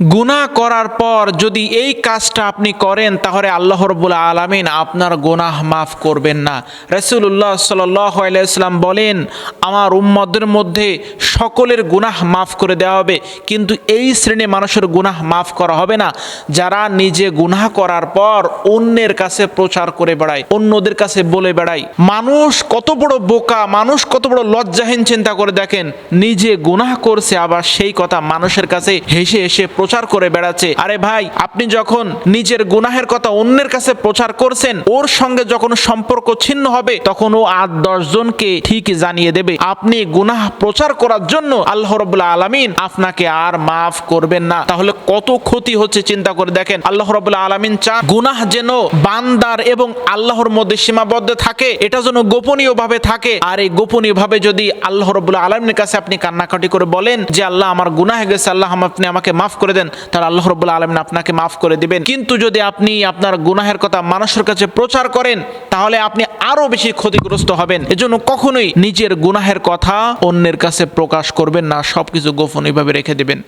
গুনাহ করার পর যদি এই কাজটা আপনি করেন তাহলে আল্লাহ রাব্বুল আলামিন আপনার গুনাহ মাফ করবেন না। রাসূলুল্লাহ সাল্লাল্লাহু আলাইহি ওয়াসাল্লাম বলেন, আমার উম্মতদের মধ্যে সকলের গুনাহ মাফ করে দেওয়া হবে, কিন্তু এই শ্রেণী মানুষের গুনাহ মাফ করা হবে না যারা নিজে গুনাহ করার পর অন্যের কাছে প্রচার করে বেড়ায়, অন্যদের কাছে বলে বেড়ায়। মানুষ কত বড় বোকা, মানুষ কত বড় লজ্জাহীন, চিন্তা করে দেখেন। নিজে গুনাহ করছে, আবার সেই কথা মানুষের কাছে হেসে হেসে প্রচার করে বেড়াচ্ছে। আরে ভাই, আপনি যখন নিজের গুনাহের কথা অন্যের কাছে প্রচার করছেন, ওর সঙ্গে যখন সম্পর্ক ছিন্ন হবে তখন ও 8-10 জনকে ঠিক জানিয়ে দেবে। আপনি গুনাহ প্রচার করার জন্য আল্লাহ রাব্বুল আলামিন আপনাকে আর মাফ করবেন না। তাহলে কত ক্ষতি হচ্ছে চিন্তা করে দেখেন। আল্লাহ রাব্বুল আলামিন চান গুনাহ যেন বান্দার এবং আল্লাহর মধ্যে সীমাবদ্ধ থাকে, এটা যেন গোপনীয় ভাবে থাকে। আর এই গোপনীয় ভাবে যদি আল্লাহ রাব্বুল আলামিনের কাছে আপনি কান্নাকাটি করে বলেন যে আল্লাহ আমার গুনাহ হয়ে গেছে, আল্লাহ আপনি আমাকে মাফ করে দেন, তাহলে আল্লাহ রাব্বুল আলামিন আপনাকে মাফ করে দিবেন। কিন্তু যদি আপনি আপনার গুনাহের কথা মানুষের কাছে প্রচার করেন তাহলে আপনি আরো বেশি ক্ষতিগ্রস্ত হবেন। এজন্য কখনোই নিজের গুনাহের কথা অন্যের কাছে প্রকাশ করবেন না, সবকিছু গোপনীয়ভাবে রেখে দিবেন।